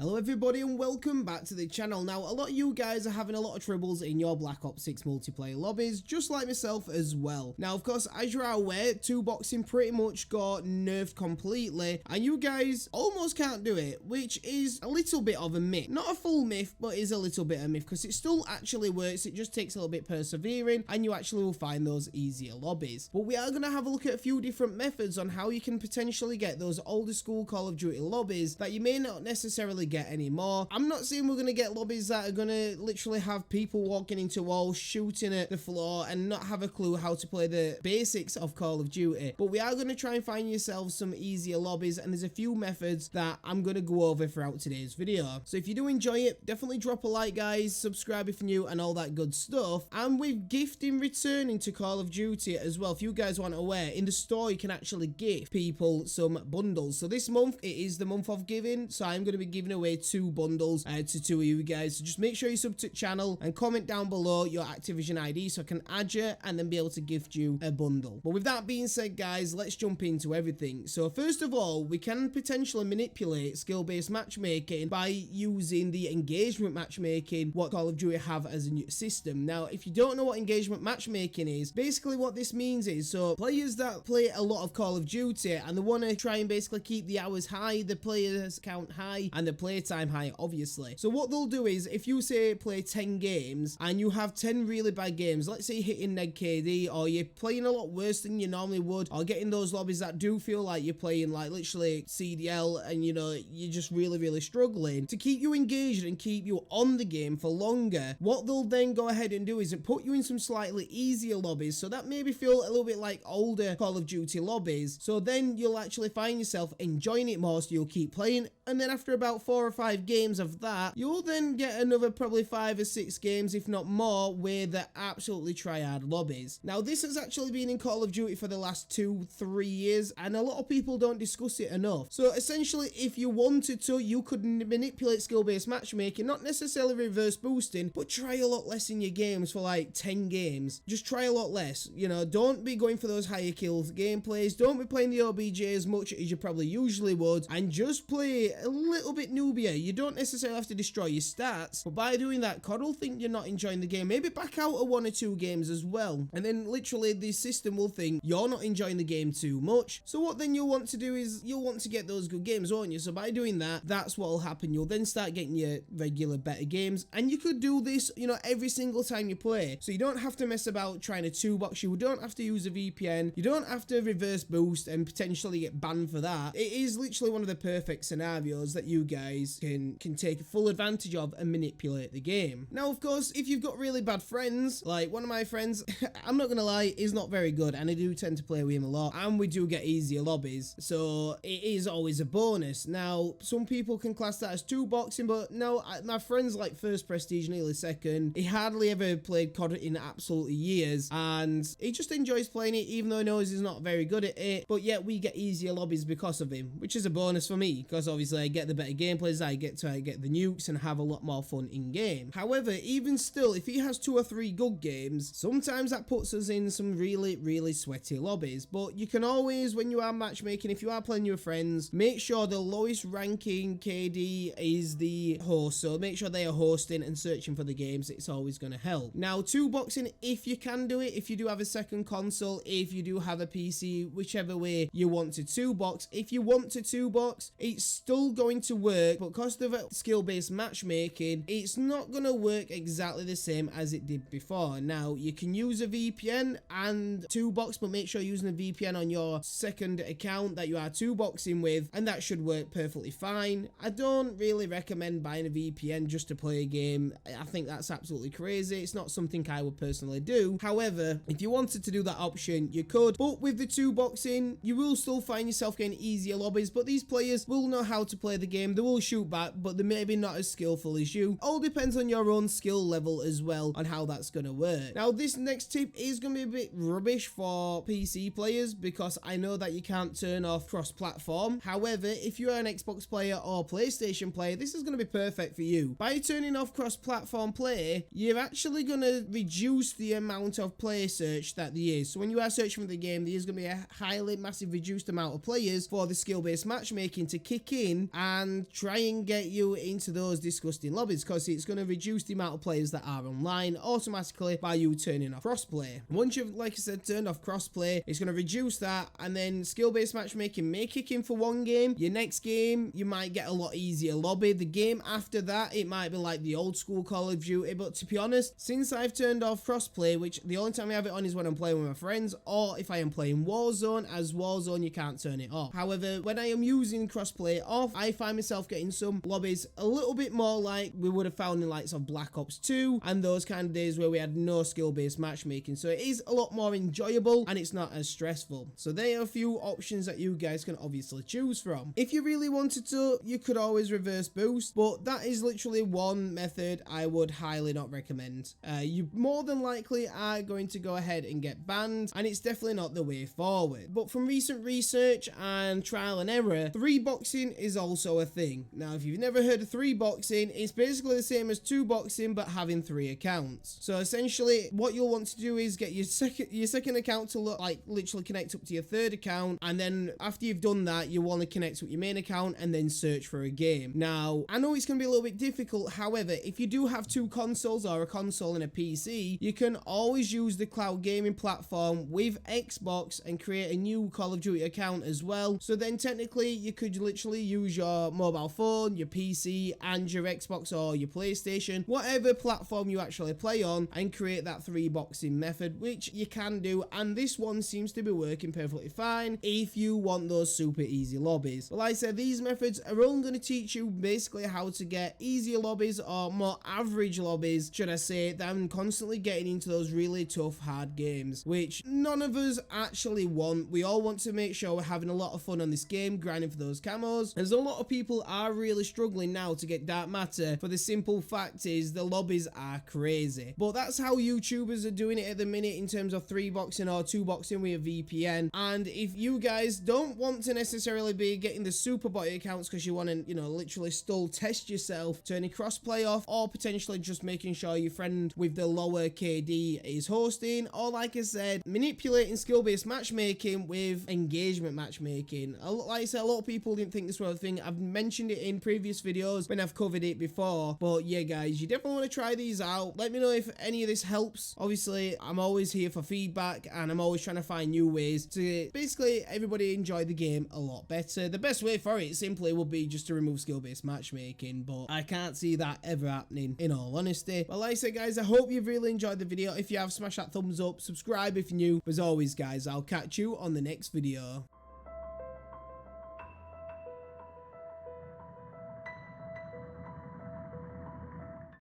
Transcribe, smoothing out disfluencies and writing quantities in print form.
Hello everybody and welcome back to the channel. Now a lot of you guys are having a lot of troubles in your Black Ops 6 multiplayer lobbies, just like myself as well. Now of course, as you are aware, 2-boxing pretty much got nerfed completely and you guys almost can't do it, which is a little bit of a myth. Not a full myth, but is a little bit of a myth because it still actually works. It just takes a little bit persevering and you actually will find those easier lobbies. But we are going to have a look at a few different methods on how you can potentially get those older school Call of Duty lobbies that you may not necessarily get anymore. I'm not saying we're going to get lobbies that are going to literally have people walking into walls, shooting at the floor and not have a clue how to play the basics of Call of Duty, but we are going to try and find yourselves some easier lobbies, and there's a few methods that I'm going to go over throughout today's video. So if you do enjoy it, definitely drop a like guys, subscribe if you're new and all that good stuff. And with gifting returning to Call of Duty as well, if you guys aren't aware, in the store you can actually gift people some bundles. So this month it is the month of giving, so I'm going to be giving away 2 bundles to 2 of you guys. So just make sure you sub to the channel and comment down below your Activision ID so I can add you and then be able to gift you a bundle. But with that being said guys, let's jump into everything. So first of all, we can potentially manipulate skill-based matchmaking by using the engagement matchmaking what Call of Duty have as a new system. Now if you don't know what engagement matchmaking is, basically what this means is, so players that play a lot of Call of Duty and they want to try and basically keep the hours high, the players count high and the play time high obviously. So what they'll do is, if you say play 10 games and you have 10 really bad games, let's say you're hitting neg KD or you're playing a lot worse than you normally would, or getting those lobbies that do feel like you're playing like literally CDL and you know you're just really struggling, to keep you engaged and keep you on the game for longer, what they'll then go ahead and do is put you in some slightly easier lobbies, so that maybe feel a little bit like older Call of Duty lobbies, so then you'll actually find yourself enjoying it more, so you'll keep playing, and then after about 4 or 5 games of that, you'll then get another probably 5 or 6 games, if not more, where they're absolutely try-hard lobbies. Now this has actually been in Call of Duty for the last 2-3 years and a lot of people don't discuss it enough. So essentially, if you wanted to, you could manipulate skill-based matchmaking, not necessarily reverse boosting, but try a lot less in your games for like 10 games. Just try a lot less, you know, don't be going for those higher kills gameplays, don't be playing the OBJ as much as you probably usually would, and just play a little bit noobier. You don't necessarily have to destroy your stats, but by doing that, COD will think you're not enjoying the game, maybe back out of 1 or 2 games as well, and then literally the system will think you're not enjoying the game too much. So what then you'll want to do is you'll want to get those good games, won't you? So by doing that, that's what will happen. You'll then start getting your regular better games, and you could do this, you know, every single time you play, so you don't have to mess about trying to 2-box, you don't have to use a VPN, you don't have to reverse boost and potentially get banned for that. It is literally one of the perfect scenarios that you guys can take full advantage of and manipulate the game. Now of course, if you've got really bad friends, like one of my friends, I'm not gonna lie, is not very good and I do tend to play with him a lot, and we do get easier lobbies, so it is always a bonus. Now some people can class that as 2-boxing, but no, my friend's like first prestige, nearly second. He hardly ever played COD in absolutely years and he just enjoys playing it, even though he knows he's not very good at it, but yet we get easier lobbies because of him, which is a bonus for me because obviously I get the better gameplays, I get to get the nukes and have a lot more fun in game. However, even still, if he has 2 or 3 good games, sometimes that puts us in some really sweaty lobbies. But you can always, when you are matchmaking, if you are playing your friends, make sure the lowest ranking KD is the host, so make sure they are hosting and searching for the games. It's always going to help. Now 2-boxing, if you can do it, if you do have a second console, if you do have a PC, whichever way you want to 2-box, if you want to 2-box, it's still going to work, but because of skill-based matchmaking, it's not going to work exactly the same as it did before. Now you can use a VPN and 2-box, but make sure you're using a VPN on your second account that you are 2-boxing with, and that should work perfectly fine. I don't really recommend buying a VPN just to play a game. I think that's absolutely crazy. It's not something I would personally do. However, if you wanted to do that option, you could, but with the 2-boxing, you will still find yourself getting easier lobbies, but these players will know how to play the game. They will shoot back, but they're maybe not as skillful as you. All depends on your own skill level as well on how that's going to work. Now this next tip is going to be a bit rubbish for PC players because I know that you can't turn off cross-platform. However, if you are an Xbox player or PlayStation player, this is going to be perfect for you. By turning off cross-platform play, you're actually going to reduce the amount of player search that there is. So when you are searching for the game, there is going to be a highly massive reduced amount of players for the skill-based matchmaking to kick in and try and get you into those disgusting lobbies, because it's going to reduce the amount of players that are online automatically by you turning off crossplay. Once you've, like I said, turned off crossplay, it's going to reduce that, and then skill-based matchmaking may kick in for one game. Your next game, you might get a lot easier lobby. The game after that, it might be like the old school Call of Duty, but to be honest, since I've turned off crossplay, which the only time I have it on is when I'm playing with my friends, or if I am playing Warzone, as Warzone you can't turn it off. However, when I am using crossplay off, I find myself getting some lobbies a little bit more like we would have found in likes of Black Ops 2 and those kind of days where we had no skill-based matchmaking. So it is a lot more enjoyable and it's not as stressful. So there are a few options that you guys can obviously choose from. If you really wanted to, you could always reverse boost, but that is literally one method I would highly not recommend. You more than likely are going to go ahead and get banned, and it's definitely not the way forward. But from recent research and trial and error, 3-boxing is also a thing. Now, if you've never heard of 3-boxing, it's basically the same as 2-boxing but having 3 accounts. So essentially, what you'll want to do is get your second account to look like literally connect up to your third account, and then after you've done that, you want to connect with your main account and then search for a game. Now, I know it's going to be a little bit difficult. However, if you do have 2 consoles or a console and a PC, you can always use the cloud gaming platform with Xbox and create a new Call of Duty account as well. So then technically you could literally use your mobile phone, your PC and your Xbox or your PlayStation, whatever platform you actually play on, and create that 3-boxing method, which you can do, and this one seems to be working perfectly fine if you want those super easy lobbies. But like I said, these methods are only going to teach you basically how to get easier lobbies or more average lobbies, should I say, than constantly getting into those really tough hard games, which none of us actually want. We all want to make sure we're having a lot of fun on this game, grinding for those camos, as a lot of people are really struggling now to get dark matter, for the simple fact is the lobbies are crazy. But that's how YouTubers are doing it at the minute in terms of 3-boxing or 2-boxing with a VPN. And if you guys don't want to necessarily be getting the super body accounts because you want to, you know, literally still test yourself, turning crossplay off, or potentially just making sure your friend with the lower KD is hosting, or like I said, manipulating skill-based matchmaking with engagement matchmaking. Like I said, a lot of people didn't think this was a thing. I've mentioned it in previous videos when I've covered it before, but yeah guys, you definitely want to try these out. Let me know if any of this helps. Obviously, I'm always here for feedback and I'm always trying to find new ways to basically everybody enjoy the game a lot better. The best way for it simply would be just to remove skill-based matchmaking, but I can't see that ever happening in all honesty. But like I said guys, I hope you've really enjoyed the video. If you have, smash that thumbs up, subscribe if you're new. As always guys, I'll catch you on the next video.